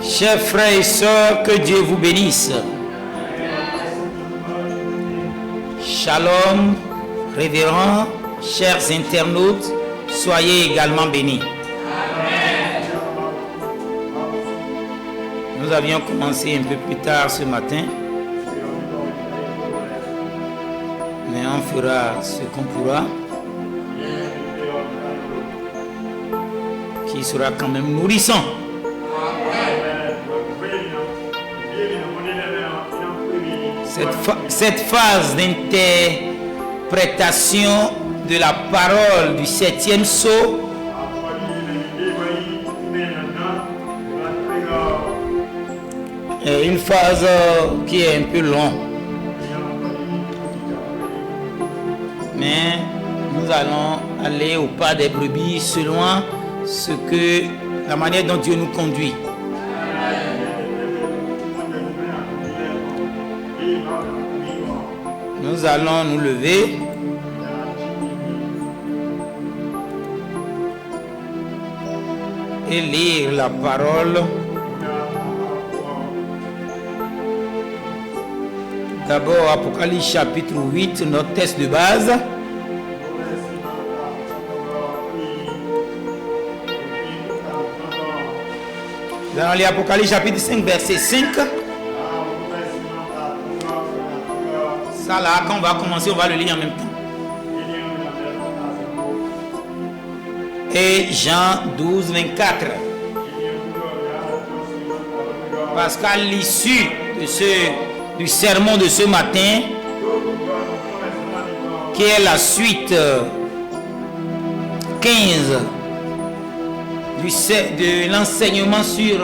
Chers frères et sœurs, que Dieu vous bénisse. Shalom, révérends, chers internautes, soyez également bénis. Nous avions commencé un peu plus tard ce matin, mais on fera ce qu'on pourra, qui sera quand même nourrissant. Cette phase d'interprétation de la parole du 7e sceau est une phase qui est un peu longue. Mais nous allons aller au pas des brebis selon la manière dont Dieu nous conduit. Nous allons nous lever et lire la parole. D'abord, Apocalypse chapitre 8, notre texte de base. Nous allons lire Apocalypse chapitre 5, verset 5. Ça là, quand on va commencer, on va le lire en même temps. Et Jean 12, 24. Parce qu'à l'issue du sermon de ce matin, qui est la suite 15 de l'enseignement sur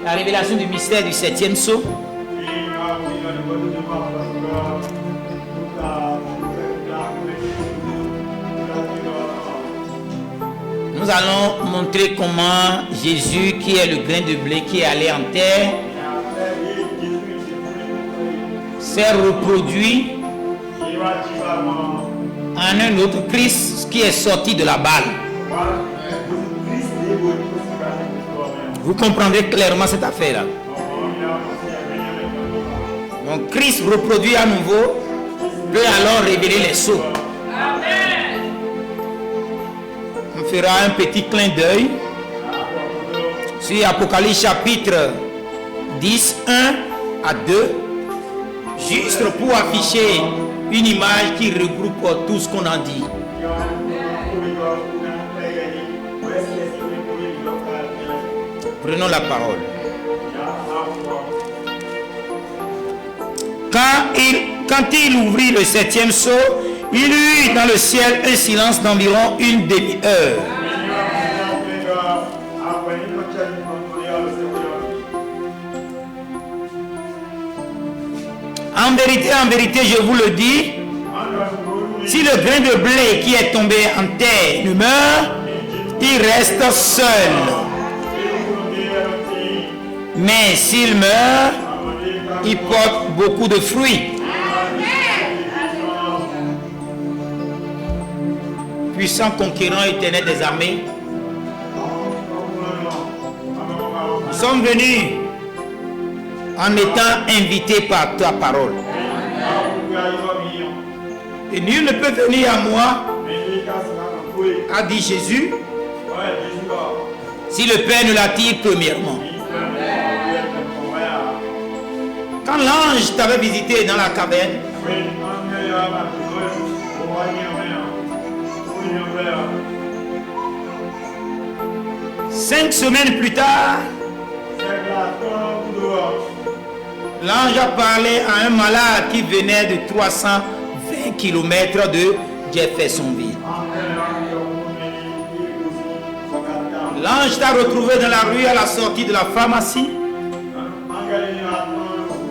la révélation du mystère du 7e sceau, nous allons montrer comment Jésus, qui est le grain de blé qui est allé en terre, s'est reproduit en un autre Christ qui est sorti de la balle. Vous comprendrez clairement cette affaire-là. Donc Christ reproduit à nouveau peut alors révéler les sceaux. On fera un petit clin d'œil sur Apocalypse chapitre 10, 1 à 2, juste pour afficher une image qui regroupe tout ce qu'on a dit. Prenons la parole. Quand il ouvrit le 7e sceau, il eut dans le ciel un silence d'environ une demi-heure. En vérité, je vous le dis, si le grain de blé qui est tombé en terre ne meurt, il reste seul. Mais s'il meurt, il porte beaucoup de fruits. Puissant conquérant éternel des armées, nous sommes venus en étant invités par ta parole. Et nul ne peut venir à moi, a dit Jésus, si le Père ne l'attire premièrement. Quand l'ange t'avait visité dans la caverne, 5 semaines plus tard, l'ange a parlé à un malade qui venait de 320 km de Jeffersonville. L'ange t'a retrouvé dans la rue à la sortie de la pharmacie.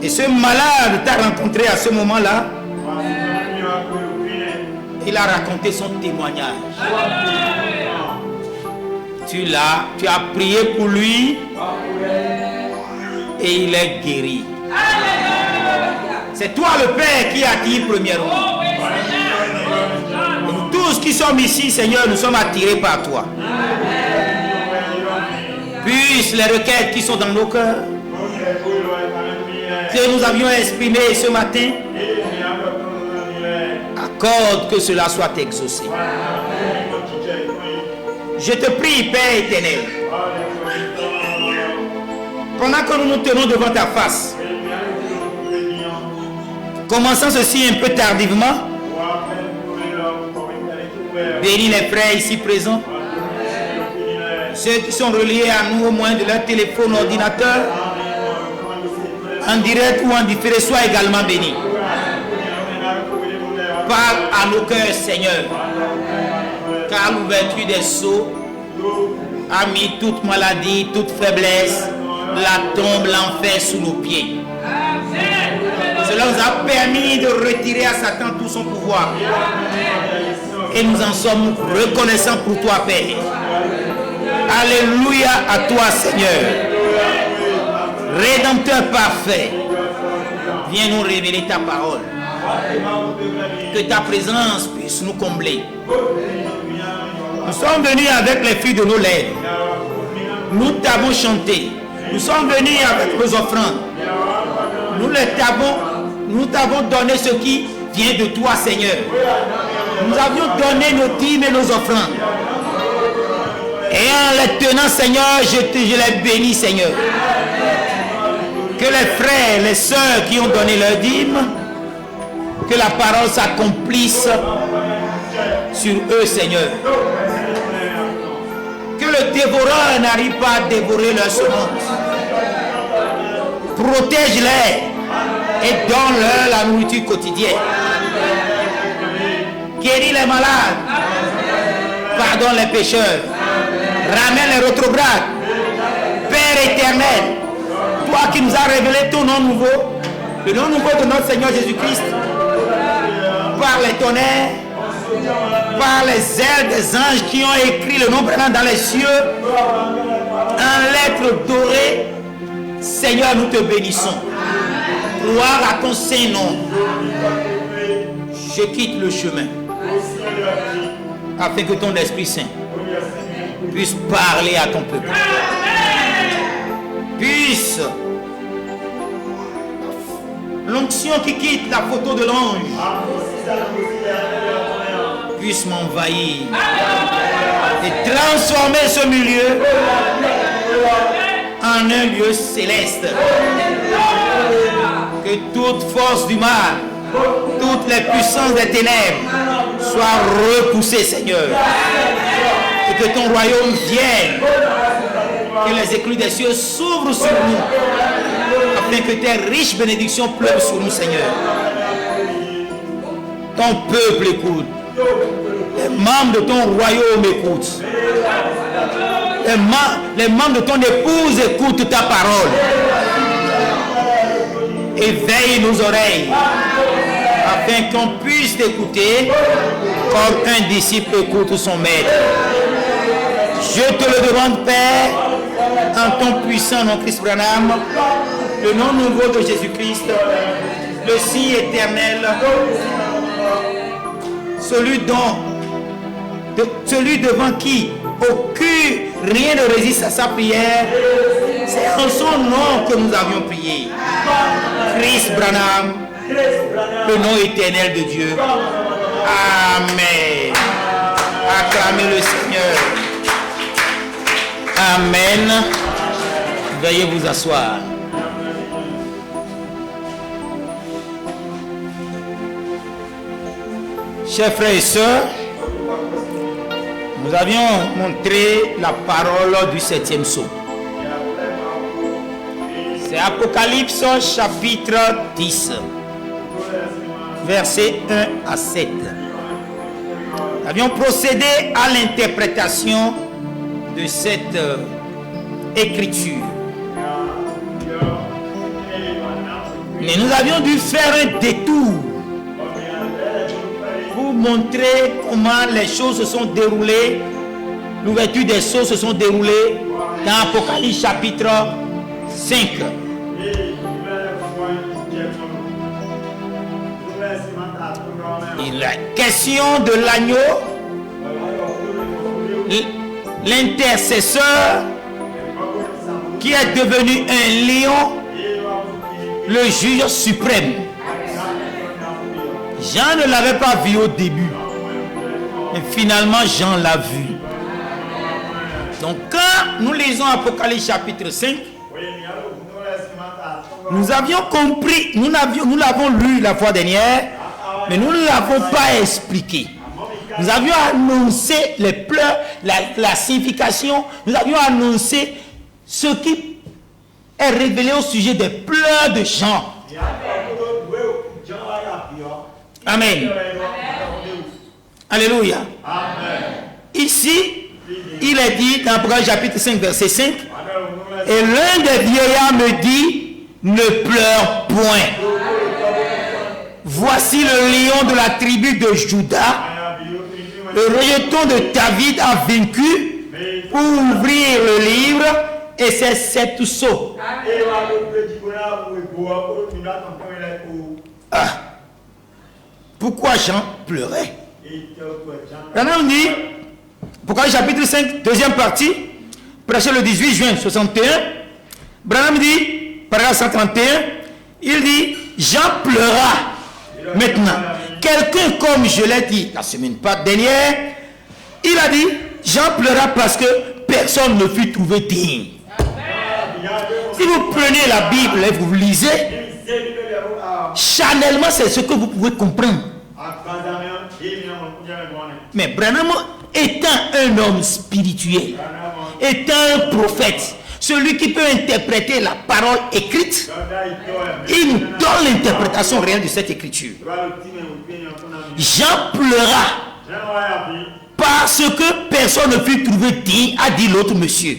Et ce malade t'a rencontré à ce moment-là. Il a raconté son témoignage. Tu as prié pour lui et il est guéri. C'est toi le Père qui attire premièrement. Et nous tous qui sommes ici, Seigneur, nous sommes attirés par toi. Puisse les requêtes qui sont dans nos cœurs, que nous avions exprimées ce matin, accorde que cela soit exaucé. Je te prie, Père éternel, pendant que nous nous tenons devant ta face, commençons ceci un peu tardivement. Bénis les frères ici présents, ceux qui sont reliés à nous au moyen de leur téléphone, ordinateur, en direct ou en différé, soient également bénis. Parle à nos cœurs, Seigneur, car l'ouverture des sceaux a mis toute maladie, toute faiblesse, la tombe, l'enfer sous nos pieds. Cela nous a permis de retirer à Satan tout son pouvoir. Et nous en sommes reconnaissants pour toi, Père. Alléluia à toi, Seigneur. Rédempteur parfait, viens nous révéler ta parole. Que ta présence puisse nous combler. Nous sommes venus avec les fruits de nos lèvres. Nous t'avons chanté. Nous sommes venus avec nos offrandes. Nous t'avons donné ce qui vient de toi, Seigneur. Nous avions donné nos dîmes et nos offrandes. Et en les tenant, Seigneur, je les bénis, Seigneur. Que les frères, les sœurs qui ont donné leur dîme, que la parole s'accomplisse sur eux, Seigneur. Que le dévoreur n'arrive pas à dévorer leur semence. Protège-les et donne-leur la nourriture quotidienne. Guéris les malades. Pardonne les pécheurs. Ramène les rétrogrades. Père éternel, toi qui nous as révélé ton nom nouveau, le nom nouveau de notre Seigneur Jésus-Christ, par les tonnerres, par les ailes des anges qui ont écrit le nom présent dans les cieux, en lettres dorées, Seigneur, nous te bénissons. Gloire à ton Saint-Nom. Je quitte le chemin afin que ton Esprit Saint puisse parler à ton peuple. Puisse l'onction qui quitte la photo de l'ange puisse m'envahir et transformer ce milieu en un lieu céleste. Que toute force du mal, toutes les puissances des ténèbres soient repoussées, Seigneur. Et que ton royaume vienne. Que les éclus des cieux s'ouvrent sur nous. Afin que tes riches bénédictions pleuvent sur nous, Seigneur. Ton peuple écoute. Les membres de ton royaume écoutent. Les membres de ton épouse écoutent ta parole. Éveille nos oreilles afin qu'on puisse t'écouter comme un disciple écoute son maître. Je te le demande, Père, en ton puissant nom Christ Branham, le nom nouveau de Jésus-Christ, le signe éternel, celui devant qui rien ne résiste à sa prière. C'est en son nom que nous avions prié. Christ Branham, le nom éternel de Dieu. Amen. Acclamez le Seigneur. Amen. Veuillez vous asseoir. Chers frères et sœurs, nous avions montré la parole du 7e psaume. C'est Apocalypse chapitre 10, versets 1 à 7. Nous avions procédé à l'interprétation de cette écriture. Mais nous avions dû faire un détour pour montrer comment les choses se sont déroulées, l'ouverture des sceaux se sont déroulées dans Apocalypse chapitre 5. Et la question de l'agneau, l'intercesseur qui est devenu un lion, le juge suprême. Jean ne l'avait pas vu au début, mais finalement Jean l'a vu. Donc quand nous lisons Apocalypse chapitre 5, nous avions compris, nous l'avons lu la fois dernière, mais nous ne l'avons pas expliqué. Nous avions annoncé les pleurs, la signification, nous avions annoncé ce qui est révélé au sujet des pleurs de Jean. Amen. Alléluia. Ici, il est dit dans Apocalypse chapitre 5, verset 5, et l'un des vieillards me dit, ne pleure point. Voici le lion de la tribu de Juda, le rejeton de David a vaincu pour ouvrir le livre et ses 7 sceaux. Ah. Pourquoi Jean pleurait? Branham dit, pourquoi chapitre 5, deuxième partie, prêché le 18 juin 61, Branham dit, paragraphe 131, il dit, Jean pleura. Maintenant, quelqu'un, comme je l'ai dit la semaine dernière, il a dit, Jean pleura parce que personne ne fut trouvé digne. Si vous prenez la Bible et vous lisez, charnellement, c'est ce que vous pouvez comprendre. Mais Branham, étant un homme spirituel, étant un prophète, celui qui peut interpréter la parole écrite, il nous donne l'interprétation réelle de cette écriture. Jean pleura parce que personne ne fut trouvé digne, a dit l'autre monsieur.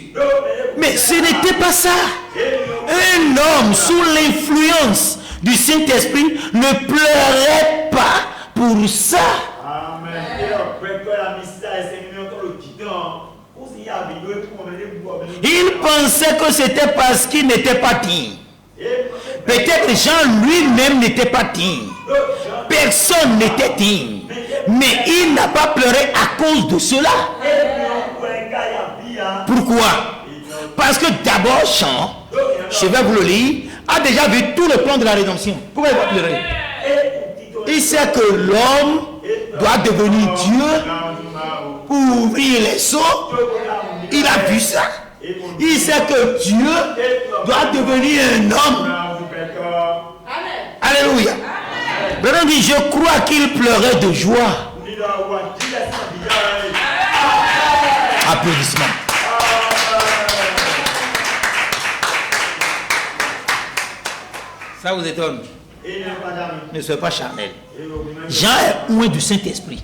Mais ce n'était pas ça. Un homme sous l'influence du Saint-Esprit ne pleurait pas pour ça. Il pensait que c'était parce qu'il n'était pas digne. Peut-être Jean lui-même n'était pas digne. Personne n'était digne. Mais il n'a pas pleuré à cause de cela. Pourquoi? Parce que d'abord Jean, je vais vous le lire, a déjà vu tout le plan de la rédemption. Pourquoi il va pleurer? Il sait que l'homme doit devenir Dieu pour ouvrir les sceaux. Il a vu ça. Il sait que Dieu doit devenir un homme. Alléluia. Maintenant dit, je crois qu'il pleurait de joie. Applaudissements. Ça vous étonne? Ne soyez pas charnel. Jean est loin du Saint-Esprit.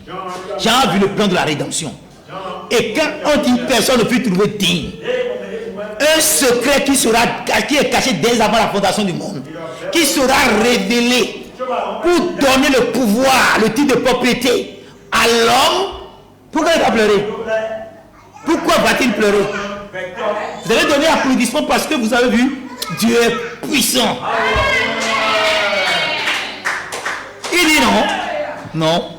Jean a vu le plan de la rédemption. Et quand on dit personne ne peut trouver digne, un secret qui est caché dès avant la fondation du monde, qui sera révélé pour donner le pouvoir, le titre de propriété à l'homme. Pourquoi il va pleurer? Pourquoi va-t-il pleurer? Vous avez donné applaudissement parce que vous avez vu, Dieu est puissant. Il dit non, non.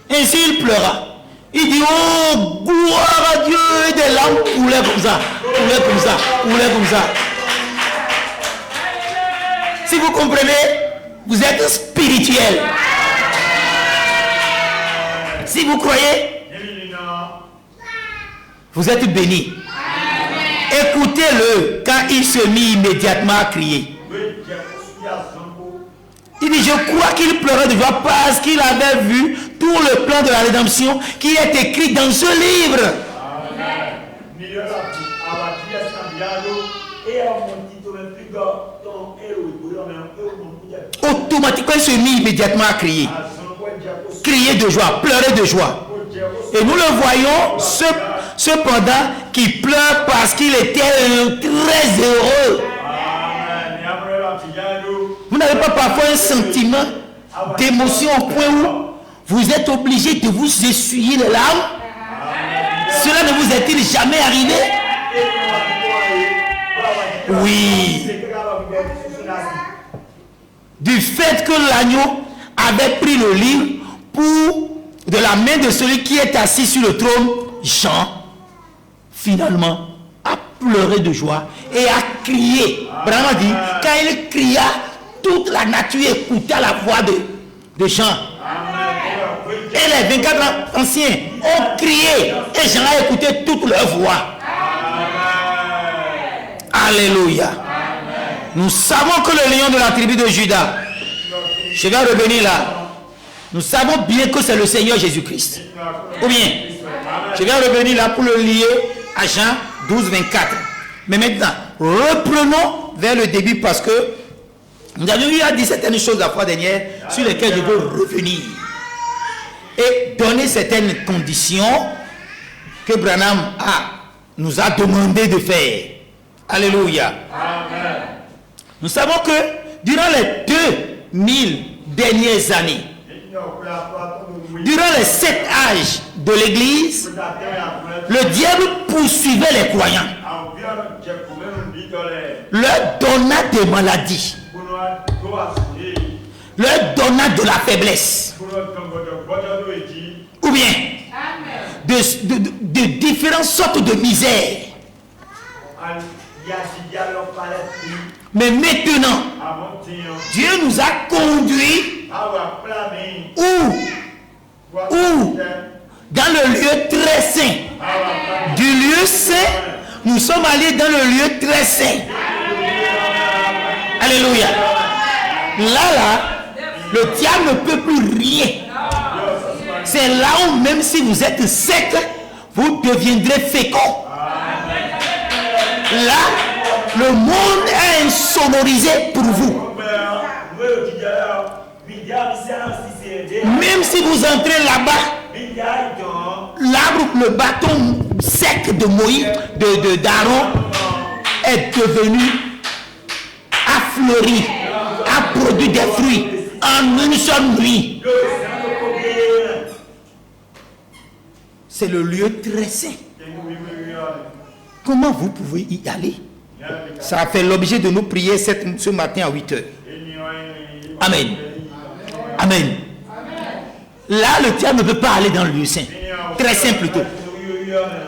Ainsi il pleura. Il dit, oh, gloire à Dieu, et des larmes coulaient comme ça, coulaient comme ça, coulaient comme ça. Si vous comprenez, vous êtes spirituel. Si vous croyez, vous êtes béni. Écoutez-le quand il se mit immédiatement à crier. Il dit, je crois qu'il pleurait de joie parce qu'il avait vu tout le plan de la rédemption qui est écrit dans ce livre. Automatiquement, il se mit immédiatement à crier. Crier de joie, pleurer de joie. Et nous le voyons cependant qu'il pleure parce qu'il était très heureux. Vous n'avez pas parfois un sentiment d'émotion au point où vous êtes obligé de vous essuyer les larmes? Cela ne vous est-il jamais arrivé? Oui. Du fait que l'agneau avait pris le livre de la main de celui qui est assis sur le trône, Jean, finalement, a pleuré de joie et a crié. Branham dit, quand il cria, toute la nature écouta la voix de Jean. Et les 24 anciens ont crié et Jean a écouté toute leur voix. Alléluia. Nous savons que le lion de la tribu de Juda, je vais revenir là, nous savons bien que c'est le Seigneur Jésus-Christ. Ou bien, je vais revenir là pour le lier à Jean 12, 24. Mais maintenant, reprenons vers le début parce que nous avions eu à dire certaines choses la fois dernière sur lesquelles je veux revenir. Et donner certaines conditions que Branham nous a demandé de faire. Alléluia. Amen. Nous savons que durant les 2000 dernières années, durant les 7 âges de l'Église, le diable poursuivait les croyants, leur donna des maladies, leur donna de la faiblesse, ou bien de différentes sortes de misères. Mais maintenant, Dieu nous a conduits où dans le lieu très saint. Du lieu saint, nous sommes allés dans le lieu très saint. Alléluia. Là, le diable ne peut plus rien. C'est là où même si vous êtes sec, vous deviendrez fécond. Là, le monde est insonorisé pour vous. Même si vous entrez là-bas, l'arbre, le bâton sec de Moïse, d'Aaron, est devenu, a fleuri, a produit des fruits en une seule nuit. C'est le lieu très saint. Comment vous pouvez y aller? Ça a fait l'objet de nos prières ce matin à 8 heures. Amen. Amen. Là, le diable ne peut pas aller dans le lieu saint. Très saint plutôt.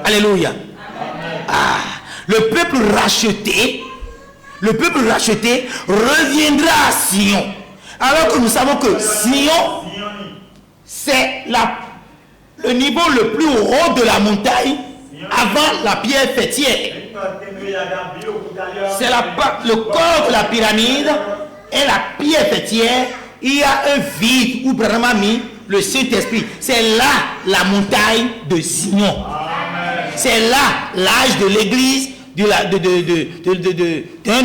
Alléluia. Le peuple racheté reviendra à Sion. Alors que nous savons que Sion, c'est le niveau le plus haut de la montagne avant la pierre fêtière. C'est le corps de la pyramide et la pierre fêtière. Il y a un vide où Branham a mis le Saint-Esprit. C'est là la montagne de Sion. C'est là l'âge de l'église d'un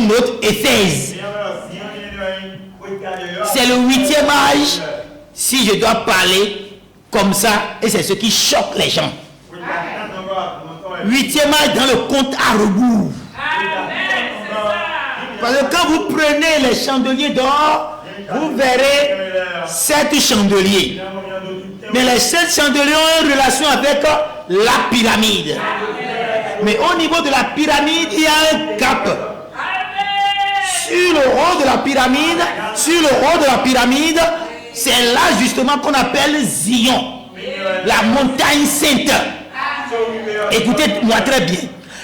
autre Éphèse. C'est le 8e âge, si je dois parler comme ça, et c'est ce qui choque les gens. 8e âge dans le compte à rebours. Parce que quand vous prenez les chandeliers d'or, vous verrez 7 chandeliers. Mais les 7 chandeliers ont une relation avec la pyramide. Mais au niveau de la pyramide, il y a un cap. Sur le haut de la pyramide, c'est là justement qu'on appelle Zion, la montagne sainte. Écoutez-moi très bien.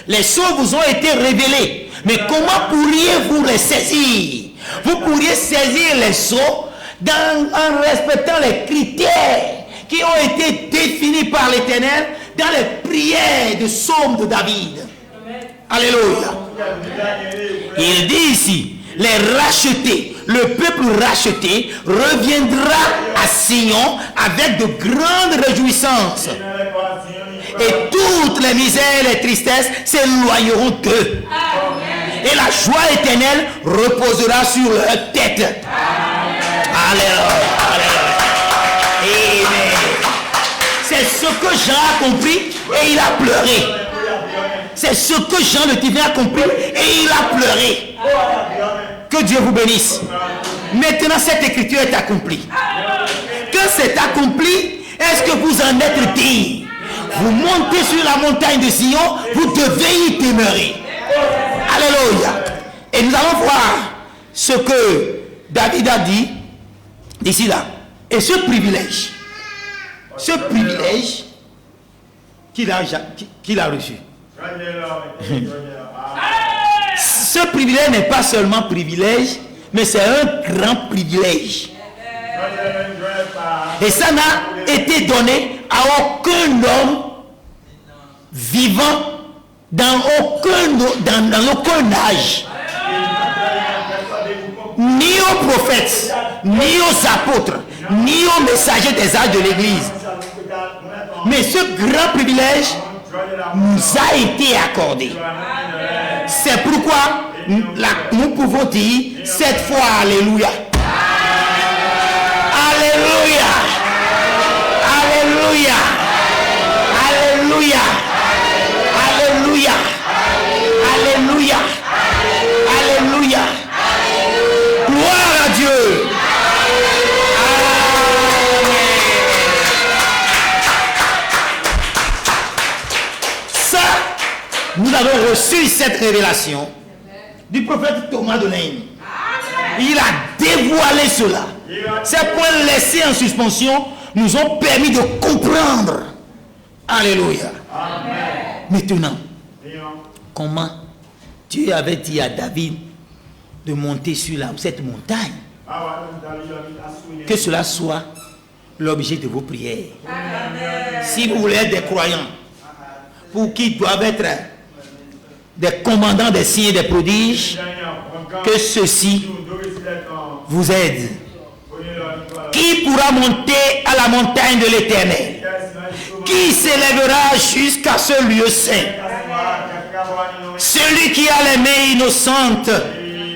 Les choses vous ont été révélées. Mais comment pourriez-vous les saisir? Vous pourriez saisir les sceaux en respectant les critères qui ont été définis par l'Éternel dans les prières de psaume de David. Alléluia. Il dit ici, les rachetés, le peuple racheté reviendra à Sion avec de grandes réjouissances. Et toutes les misères et les tristesses s'éloigneront d'eux. Et la joie éternelle reposera sur leur tête. Alléluia. Amen. C'est ce que Jean a compris et il a pleuré. C'est ce que Jean le divin a compris et il a pleuré. Que Dieu vous bénisse. Maintenant, cette écriture est accomplie. Quand c'est accompli, est-ce que vous en êtes digne? Vous montez sur la montagne de Sion, vous devez y demeurer. Alléluia. Et nous allons voir ce que David a dit d'ici là. Et ce privilège qu'il a reçu, Ce privilège n'est pas seulement privilège, mais c'est un grand privilège. Et ça n'a été donné à aucun homme vivant dans aucun âge. Ni aux prophètes, ni aux apôtres, ni aux messagers des âges de l'Église. Mais ce grand privilège nous a été accordé. C'est pourquoi nous pouvons dire cette fois Alléluia. Alléluia. Alléluia. Alléluia. Alléluia. Alléluia. Alléluia. Gloire à Dieu. Ça, nous avons reçu cette révélation du prophète Thomas de Leyne. Il a dévoilé cela. Ces points laissés en suspension nous ont permis de comprendre. Alléluia. Maintenant, comment Dieu avait dit à David de monter sur cette montagne, que cela soit l'objet de vos prières. Si vous voulez être des croyants, pour qui doivent être des commandants des signes et des prodiges, que ceci vous aide. Qui pourra monter à la montagne de l'Éternel? Qui s'élèvera jusqu'à ce lieu saint? Celui qui a les mains innocentes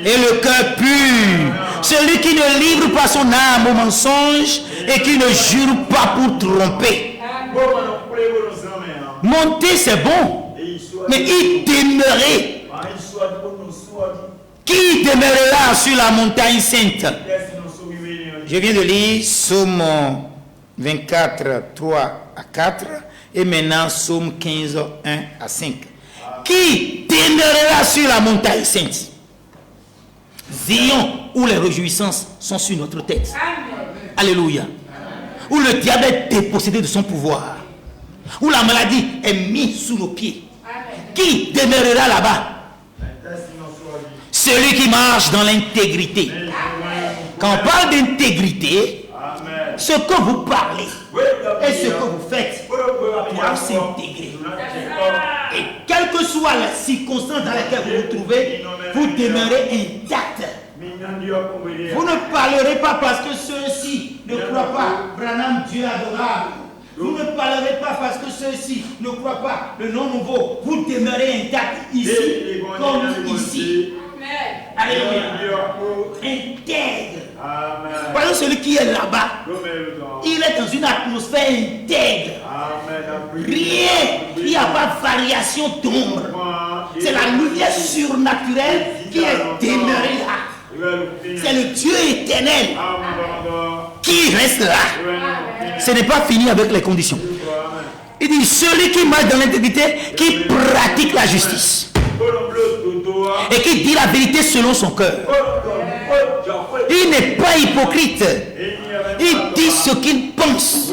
et le cœur pur, celui qui ne livre pas son âme au mensonge et qui ne jure pas pour tromper. Monter c'est bon, mais y demeurer. Qui demeurera sur la montagne sainte? Je viens de lire Psaume 24, 3 à 4 et maintenant Psaume 15, 1 à 5. Qui demeurera sur la montagne sainte? Zion, où les réjouissances sont sur notre tête. Alléluia. Où le diable est dépossédé de son pouvoir. Où la maladie est mise sous nos pieds. Qui demeurera là-bas? Celui qui marche dans l'intégrité. Quand on parle d'intégrité, ce que vous parlez et ce que vous faites doivent s'intégrer. Et quelle que soit la circonstance dans laquelle vous vous trouvez, vous demeurez intact. Vous ne parlerez pas parce que ceux-ci ne croient pas Branham Dieu adorable. Vous ne parlerez pas parce que ceux-ci ne croient pas le nom nouveau. Vous demeurez intact ici comme ici. Alléluia. Intègre. Par exemple, celui qui est là-bas, il est dans une atmosphère intègre. Rien, il n'y a pas de variation d'ombre. C'est la lumière surnaturelle qui est demeurée là. C'est le Dieu éternel qui reste là. Ce n'est pas fini avec les conditions. Il dit, celui qui marche dans l'intégrité, qui pratique la justice et qui dit la vérité selon son cœur. Il n'est pas hypocrite. Il dit ce qu'il pense,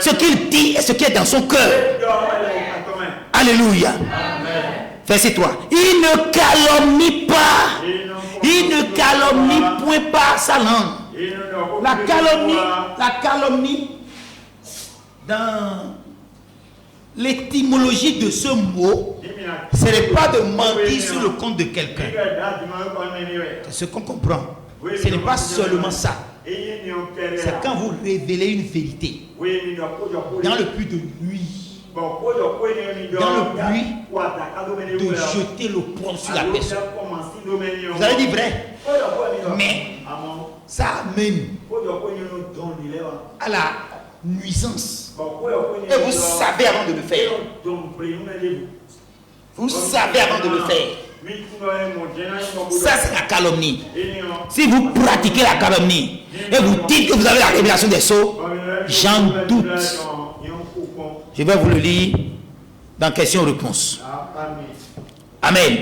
ce qu'il dit et ce qui est dans son cœur. Alléluia. Verset 3. Il ne calomnie pas. Il ne calomnie point par sa langue. La calomnie, dans l'étymologie de ce mot, ce n'est pas de mentir sur le compte de quelqu'un. C'est ce qu'on comprend. Ce n'est pas seulement ça. C'est quand vous révélez une vérité dans le but de nuire, dans le but de jeter l'opprobre sur la personne. Vous allez dire vrai, mais ça amène à la nuisance. Et vous savez avant de le faire. Vous savez avant de le faire. Ça, c'est la calomnie. Si vous pratiquez la calomnie et vous dites que vous avez la révélation des sceaux, j'en doute. Je vais vous le lire dans question-réponse. Amen.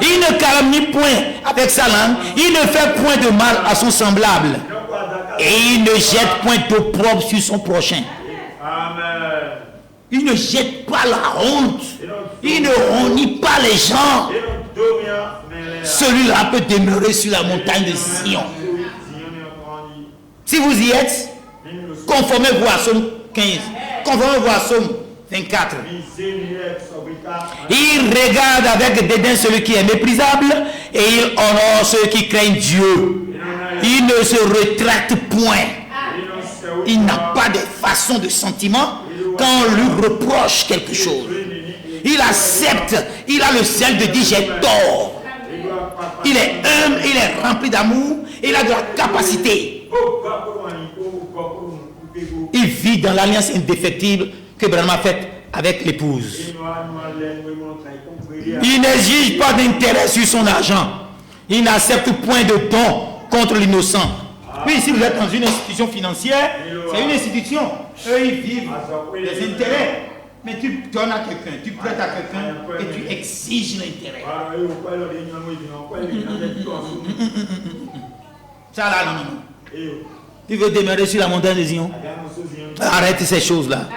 Il ne calomnie point avec sa langue, il ne fait point de mal à son semblable, et il ne jette point d'opprobre sur son prochain. Il ne jette pas la honte Il ne renie pas les gens. Celui-là peut demeurer sur la montagne de Sion. Si vous y êtes, conformez-vous à Somme 15. Conformez-vous à Somme 24. Il regarde avec dédain celui qui est méprisable et il honore ceux qui craignent Dieu. Il ne se rétracte point. Il n'a pas de façon de sentiment quand on lui reproche quelque chose. Il accepte. Il a le zèle de dire j'ai tort. Il est humble, il est rempli d'amour, il a de la capacité. Il vit dans l'alliance indéfectible que Branham a faite avec l'épouse. Il n'exige pas d'intérêt sur son argent. Il n'accepte point de don contre l'innocent. Oui, si vous êtes dans une institution financière, c'est une institution. Eux, ils vivent des intérêts. Mais tu donnes à quelqu'un, tu prêtes à quelqu'un et tu exiges l'intérêt. Ça là, non. Tu veux demeurer sur la montagne de Zion? Arrête ces choses-là.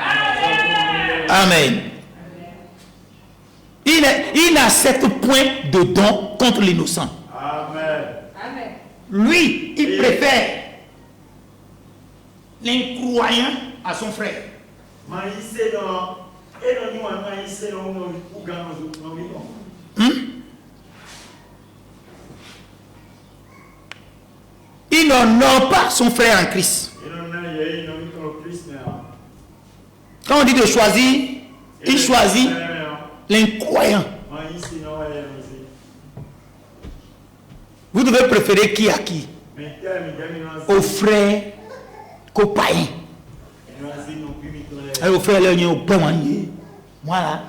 Amen. Il n'accepte point de don contre l'innocent. Lui, il préfère l'incroyant à son frère. Il n'honore pas son frère en Christ. Quand on dit de choisir, il choisit l'incroyant. Vous devez préférer qui à qui? Aux frères qu'aux païens. Alors, aux frères, moi là,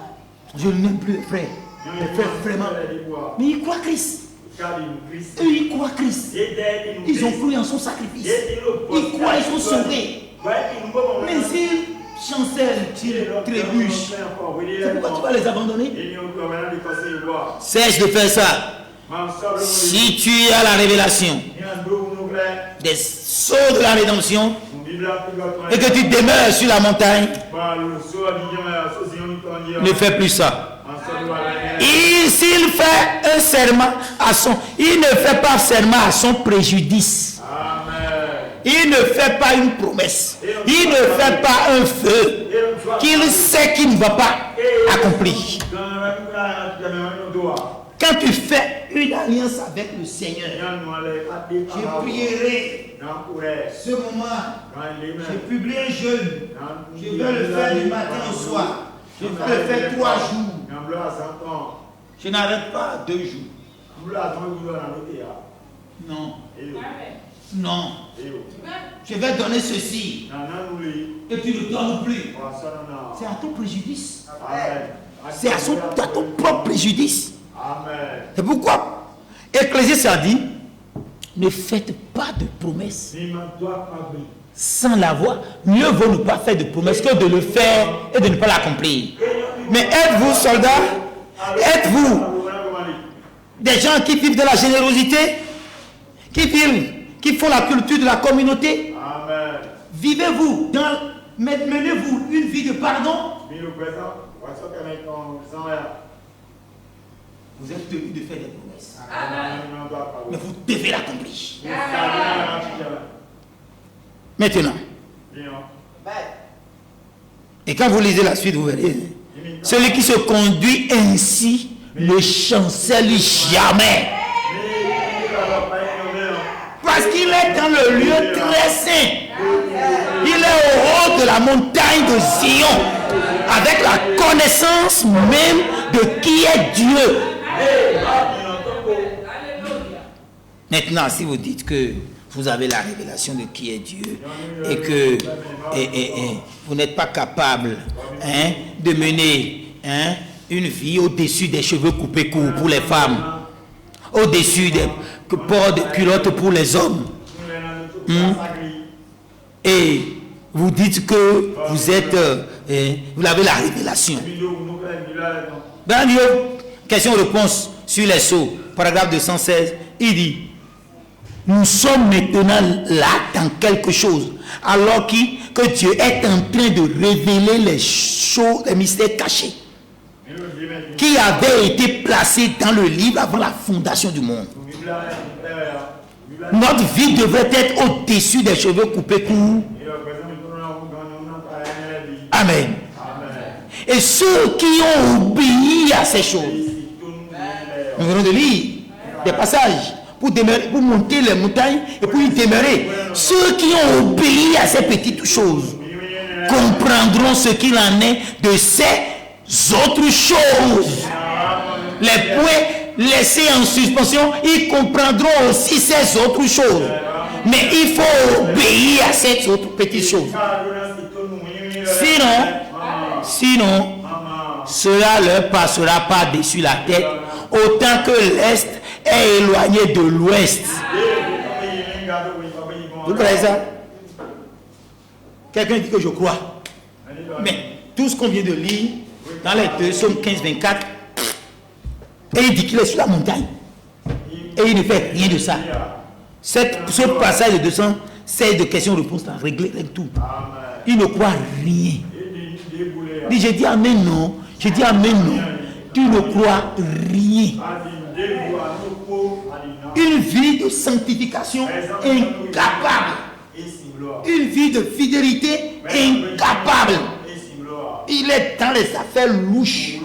je n'aime plus les frères. Les frères, vraiment. Mais ils croient Christ. Eux, ils croient Christ. Ils ont cru en son sacrifice. Ils croient, ils sont sauvés. Mais s'ils chancellent, s'ils trébuchent, c'est pourquoi tu vas les abandonner? Cesse de faire ça. Si tu as la révélation des sceaux de la rédemption et que tu demeures sur la montagne, ne fais plus ça. S'il fait un serment à son, il ne fait pas serment à son préjudice. Il ne fait pas une promesse. Il ne fait pas un feu qu'il sait qu'il ne va pas accomplir. Quand tu fais une alliance avec le Seigneur, je prierai ce moment, je publie un jeûne, je vais le faire du matin au soir, je vais le faire 3 jours. Je n'arrête pas 2 jours. Non. Non. Je vais donner ceci. Et tu ne donnes plus. C'est à ton préjudice. C'est à ton propre préjudice. C'est pourquoi Ecclésiaste a dit, ne faites pas de promesses sans l'avoir. Mieux vaut ne pas faire de promesses que de le faire et de ne pas l'accomplir. Mais êtes-vous soldats? Êtes-vous des gens qui vivent de la générosité? Qui font la culture de la communauté? Vivez-vous menez-vous une vie de pardon? Vous êtes tenu de faire des promesses. Mais vous devez l'accomplir. Maintenant. Et quand vous lisez la suite, vous verrez. Celui qui se conduit ainsi ne chancelle jamais. Parce qu'il est dans le lieu très saint. Il est au haut de la montagne de Zion. Avec la connaissance même de qui est Dieu. Maintenant, si vous dites que vous avez la révélation de qui est Dieu et que vous n'êtes pas capable de mener une vie au-dessus des cheveux coupés courts pour les femmes, au-dessus des ports de culottes pour les hommes, et vous dites que vous êtes, vous avez la révélation. Dans Dieu, question-réponse sur les sceaux, paragraphe 216, il dit, nous sommes maintenant là dans quelque chose, alors que Dieu est en train de révéler les choses, les mystères cachés. qui avait été placé dans le livre avant la fondation du monde. Notre vie devrait être au-dessus des cheveux coupés courts. Amen. Et ceux qui ont obéi à ces choses, nous venons de lire des passages pour monter les montagnes et pour y demeurer. Ceux qui ont obéi à ces petites choses comprendront ce qu'il en est de ces autres choses. Les points laissés en suspension, ils comprendront aussi ces autres choses. Mais il faut obéir à ces autres petites choses. Sinon, cela leur passera par-dessus la tête, autant que l'Est est éloigné de l'Ouest. Vous croyez ça? Quelqu'un dit que je crois. Mais tout ce qu'on vient de lire dans les 2 Psaumes 15, 24, et il dit qu'il est sur la montagne. Et il ne fait rien de ça. Ce passage de 200, c'est de questions-réponses, régler tout. Il ne croit rien. Il dit, j'ai dit amen non. J'ai dit amen non. Tu ne crois rien. Une vie de sanctification incapable. Une vie de fidélité incapable. Il est dans les affaires louches.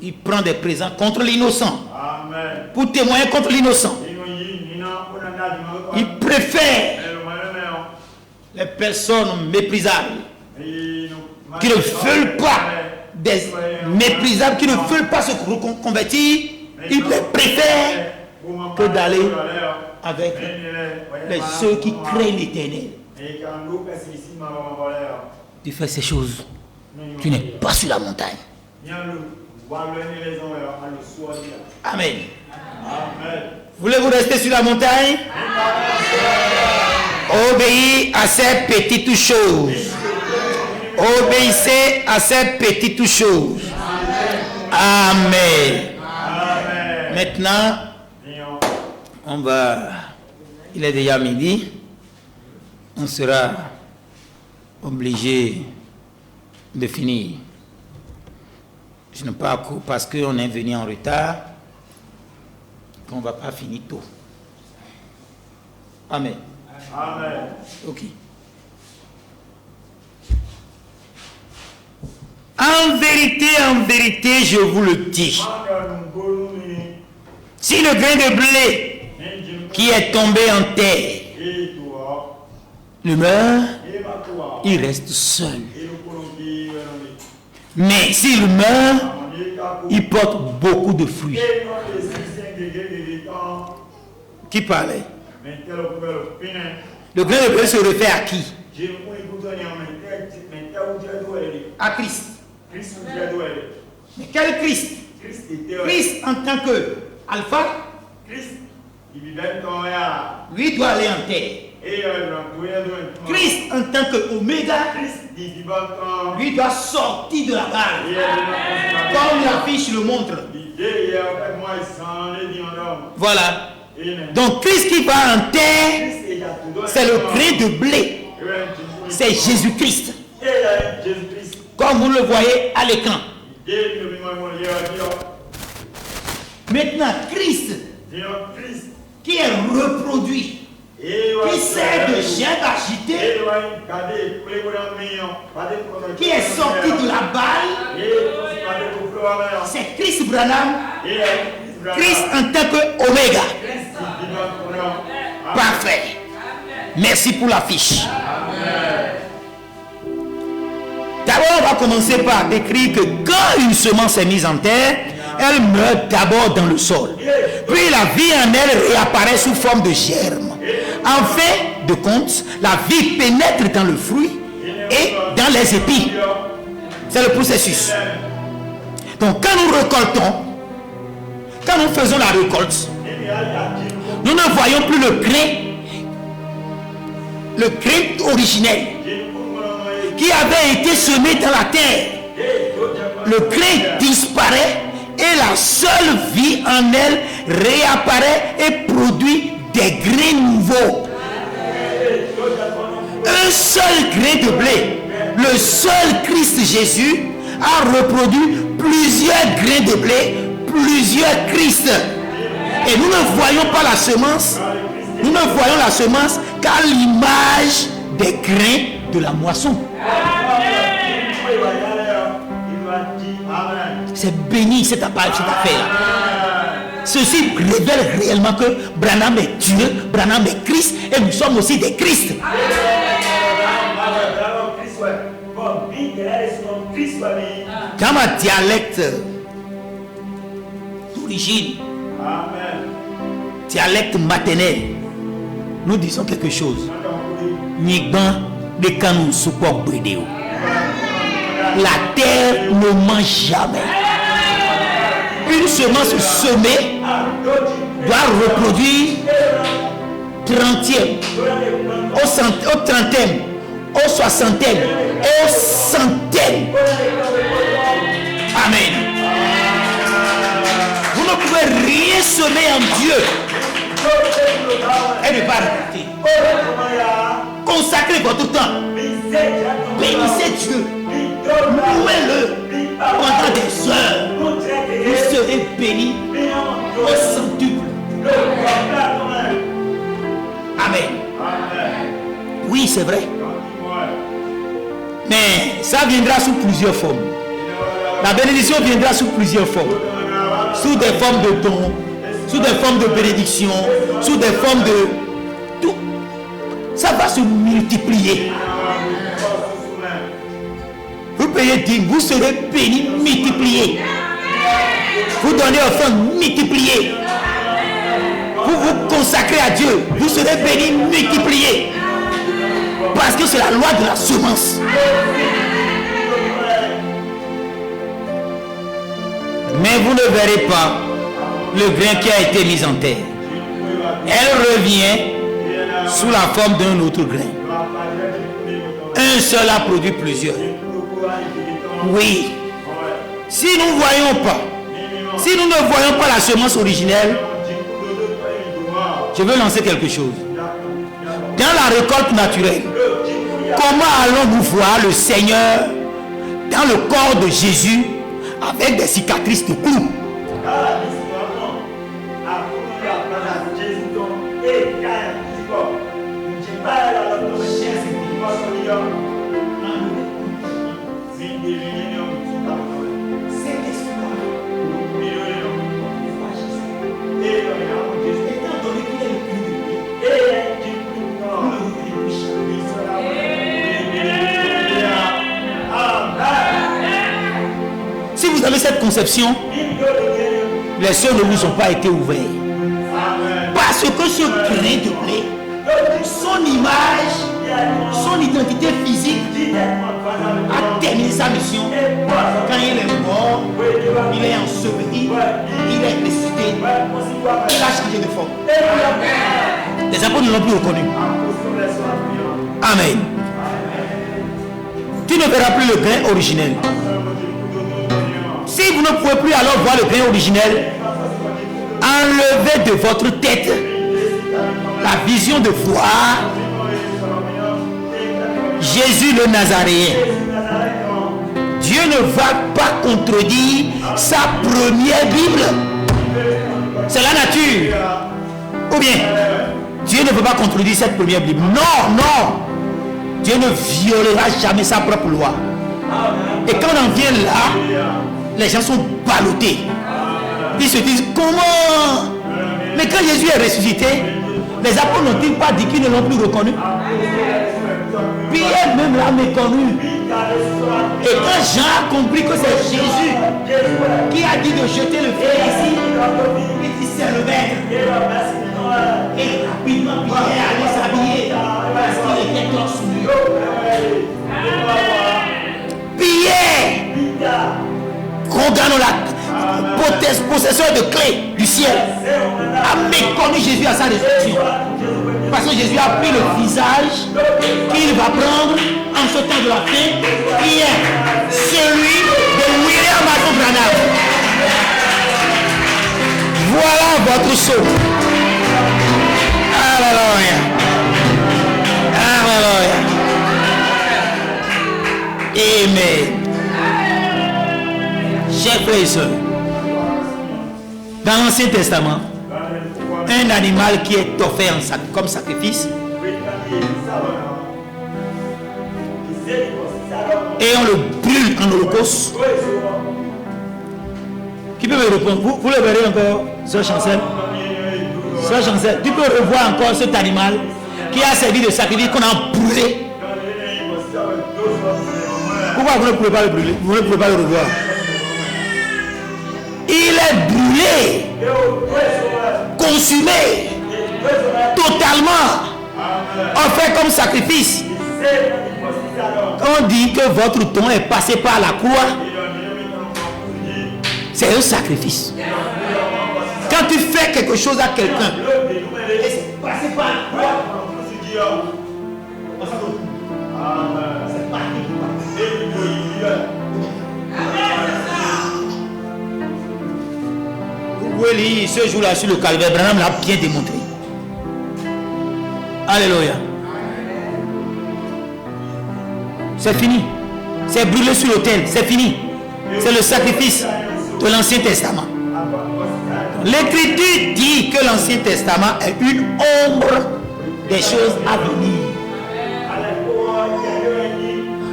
Il prend des présents contre l'innocent. Pour témoigner contre l'innocent. Il préfère les personnes méprisables qui ne veulent pas, des méprisables qui ne veulent pas se convertir. Il préfère que d'aller avec ceux qui craignent l'Éternel. Tu fais ces choses, tu n'es pas sur la montagne. Amen. Voulez-vous rester sur la montagne? Obéissez à ces petites choses. Obéissez à ces petites choses. Amen. Maintenant, il est déjà midi. On sera obligé de finir. Je ne pas parce qu'on est venu en retard qu'on ne va pas finir tôt. Amen. Amen. Ok. En vérité, je vous le dis. Si le grain de blé qui est tombé en terre le meurt, il reste seul. Mais s'il meurt, il porte beaucoup de fruits. Qui parlait? Le grain de blé se réfère à qui? À Christ. Mais quel Christ? Christ en tant que Alpha. Lui doit aller en terre. Christ en tant que Oméga. Lui doit sortir de la barre. Comme l'affiche le montre. Voilà. Donc Christ qui va en terre, c'est le grain de blé. C'est Jésus-Christ. Comme vous le voyez à l'écran. Maintenant, Christ, qui est reproduit, qui sert de gerbe agitée, qui est sorti de la balle, c'est Christ Branham, Christ en tant qu'Oméga. Parfait. Merci pour l'affiche. D'abord, on va commencer par décrire que quand une semence est mise en terre, elle meurt d'abord dans le sol. Puis la vie en elle réapparaît sous forme de germe. En fait de compte, la vie pénètre dans le fruit et dans les épis. C'est le processus. Donc quand nous récoltons, quand nous faisons la récolte, nous ne voyons plus le grain originel qui avait été semé dans la terre. Le grain disparaît et la seule vie en elle réapparaît et produit des grains nouveaux. Un seul grain de blé, le seul Christ Jésus, a reproduit plusieurs grains de blé, plusieurs Christ. Et nous ne voyons pas la semence. Nous ne voyons la semence qu'à l'image des grains de la moisson. C'est béni cette affaire-là. Ceci révèle réellement que Branham est Dieu, Branham est Christ et nous sommes aussi des Christ. Dans ma dialecte d'origine, dialecte maternel, nous disons quelque chose. La terre ne mange jamais. Une semence semée doit reproduire 30e, au 30e, au 60e et au 100e. Amen. Vous ne pouvez rien semer en Dieu et ne pas récolter. Consacrez votre temps. Bénissez Dieu. Louez-le pendant des heures. Vous serez bénis au centuple. Amen. Oui, c'est vrai. Mais ça viendra sous plusieurs formes. La bénédiction viendra sous plusieurs formes. Sous des formes de dons, sous des formes de bénédiction, sous des formes de... Tout. Ça va se multiplier. Vous payez 10, vous serez bénis, multipliés. Vous donnez offrande, multipliés. Vous vous consacrez à Dieu, vous serez bénis, multipliés. Parce que c'est la loi de la semence. Mais vous ne verrez pas le grain qui a été mis en terre. Elle revient sous la forme d'un autre grain. Un seul a produit plusieurs. Oui. Si nous ne voyons pas, si nous ne voyons pas la semence originelle, je veux lancer quelque chose. Dans la récolte naturelle, comment allons-nous voir le Seigneur dans le corps de Jésus avec des cicatrices de clous? Si vous avez cette conception, les cieux ne vous ont pas été ouverts. Parce que ce grain de blé, son image, son identité physique a terminé sa mission. Quand il est mort, il est enseveli, il est ressuscité, il a changé de forme. Les apôtres ne l'ont plus reconnu. Amen. Tu ne verras plus le grain originel. Si vous ne pouvez plus alors voir le grain originel, enlevez de votre tête la vision de voir Jésus le Nazaréen. Dieu ne va pas contredire sa première Bible. C'est la nature. Ou bien, Dieu ne veut pas contredire cette première Bible. Non, non. Dieu ne violera jamais sa propre loi. Et quand on en vient là, les gens sont ballottés. Ils se disent comment? Mais quand Jésus est ressuscité, les apôtres n'ont-ils pas dit qu'ils ne l'ont plus reconnu? Pierre même l'a méconnu. Et quand Jean a compris que c'est Jésus qui a dit de jeter le feu ici, il dit c'est le maître. Et rapidement Pierre allait s'habiller parce qu'il était torse nu. Pierre, condamnons la possesseur de clés du ciel, a méconnu Jésus à sa résurrection. Parce que Jésus a pris le visage qu'il va prendre en ce temps de la fin, qui est celui de William Marion Branham. Voilà votre sceau. Alléluia. Alléluia. Amen. Chers frères et sœurs, dans l'Ancien Testament, un animal qui est offert comme sacrifice, et on le brûle en holocauste. Qui peut me répondre? Vous le verrez encore, Sœur Chancel. Sœur Chancel, tu peux revoir encore cet animal qui a servi de sacrifice qu'on a brûlé. Pourquoi vous ne pouvez pas le brûler? Vous ne pouvez pas le revoir. Il est brûlé, consumé, totalement, offert comme sacrifice. On dit que votre ton est passé par la croix. C'est un sacrifice. Quand tu fais quelque chose à quelqu'un, et c'est passé par la croix. C'est parti. Vous pouvez lire ce jour-là sur le calvaire. Branham l'a bien démontré. Alléluia. C'est fini. C'est brûlé sur l'autel. C'est fini. C'est le sacrifice de l'Ancien Testament. L'Écriture dit que l'Ancien Testament est une ombre des choses à venir.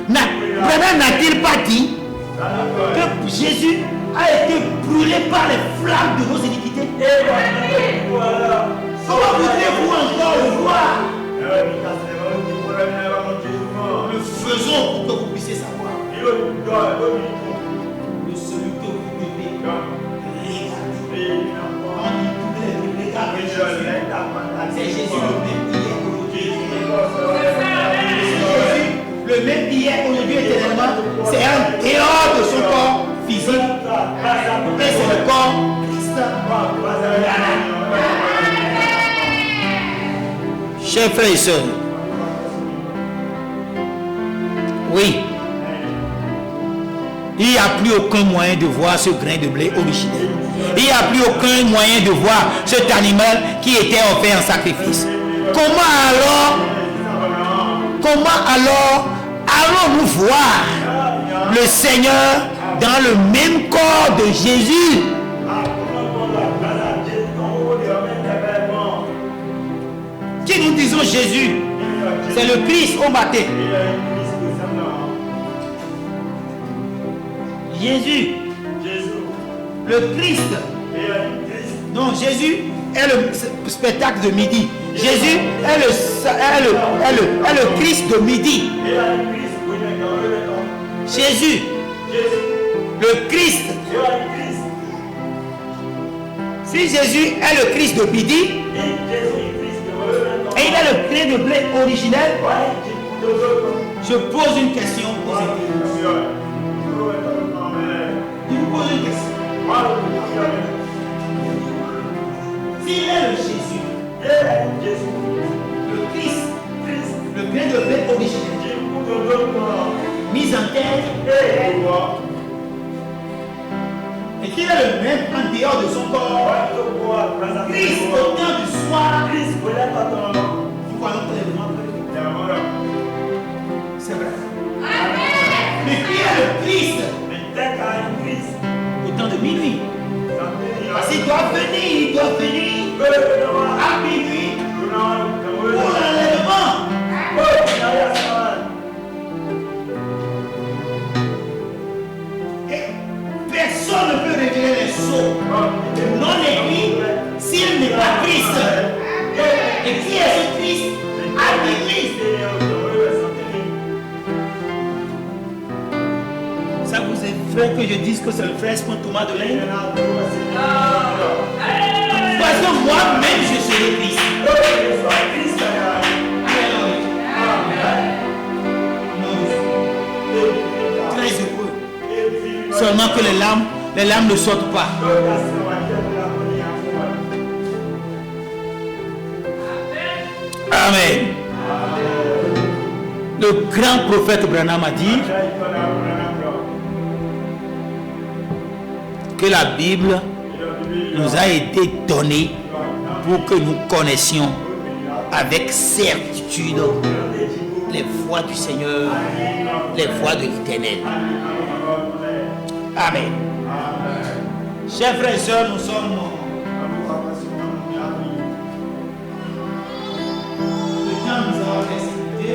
Branham n'a-t-il pas dit que Jésus a été brûlé par les flammes de nos iniquités? Comment voudrez-vous encore le voir? Le faisons pour que vous puissiez savoir. Le celui que vous devez regarder. C'est Jésus le même hier, aujourd'hui, éternellement. C'est un dehors de son corps physique. Et c'est le corps Christ. Chers frères et sœurs, oui, il n'y a plus aucun moyen de voir ce grain de blé originel. Il n'y a plus aucun moyen de voir cet animal qui était offert en sacrifice. Comment alors allons-nous voir le Seigneur dans le même corps de Jésus? Qui nous disons Jésus? C'est le Christ au matin. Jésus, le Christ. Non, Jésus est le spectacle de midi. Jésus est le Christ de midi. Jésus, le Christ. Si Jésus est le Christ de midi, et il est le grain de blé originel, je pose une question aux étudiants. Je vous pose une question. S'il est le Jésus, le Christ, le grain de blé originel, mis en terre, et qu'il est le même en dehors de son corps, Christ au temps du soir, nous voyons clairement. C'est vrai. Mais qui est le Christ au temps de minuit? Parce qu'il doit venir à minuit pour l'enlèvement. Et personne ne peut révéler les sceaux non écrits s'il n'est pas Christ. Et qui est ce Christ? Antéchrist. Ça vous effraie que je dise que c'est le frère Thomas de l'Inde? Parce que moi-même je serai Christ. Très heureux. Seulement que les larmes ne sortent pas. Amen. Le grand prophète Branham a dit que la Bible nous a été donnée pour que nous connaissions avec certitude les voies du Seigneur, les voies de l'Éternel. Amen. Chers frères et sœurs, nous sommes. Le temps nous a respecté.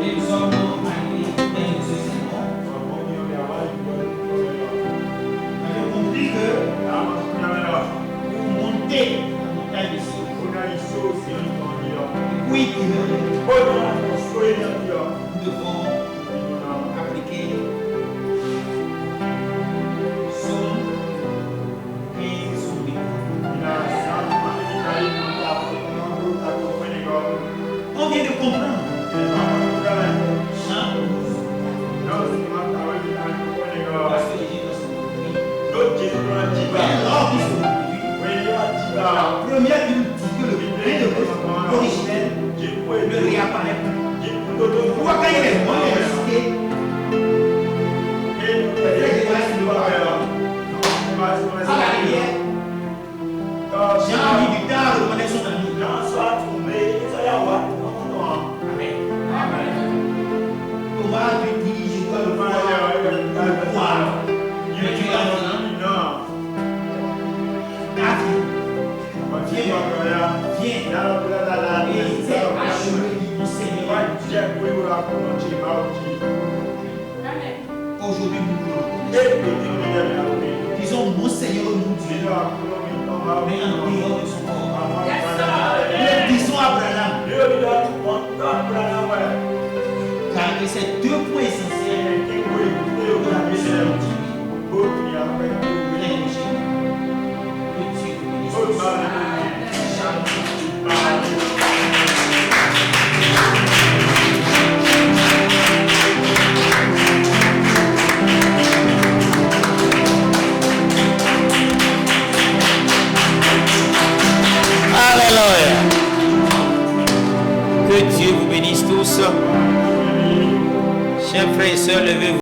Et nous sommes allés dans ce sermon. Nous avons compris que pour monter la montagne de Sion, oui, nous devons appliquer Somme 15 sur 8. On vient de comprendre Jean 12. Parce que Jésus doit se produire. Alors qu'il se produit, la première qui nous dit que le vrai de l'originel ne réapparaît plus. Pourquoi quand il est mort, il est resté à l'arrière. Jean a mis du temps à reconnaître son ami. Amen. Thomas lui dit, je dois le voir. Mais tu l'as dit. Viens. Et il s'est achevé mon Seigneur. Aujourd'hui, nous le reconnaissons. Disons, mon Seigneur, nous Dieu. Mais en dehors de son corps. Nous disons Abraham. Car c'est deux points essentiels de la mission Alléluia. Que Dieu vous bénisse tous. Chers frères et sœurs, levez-vous.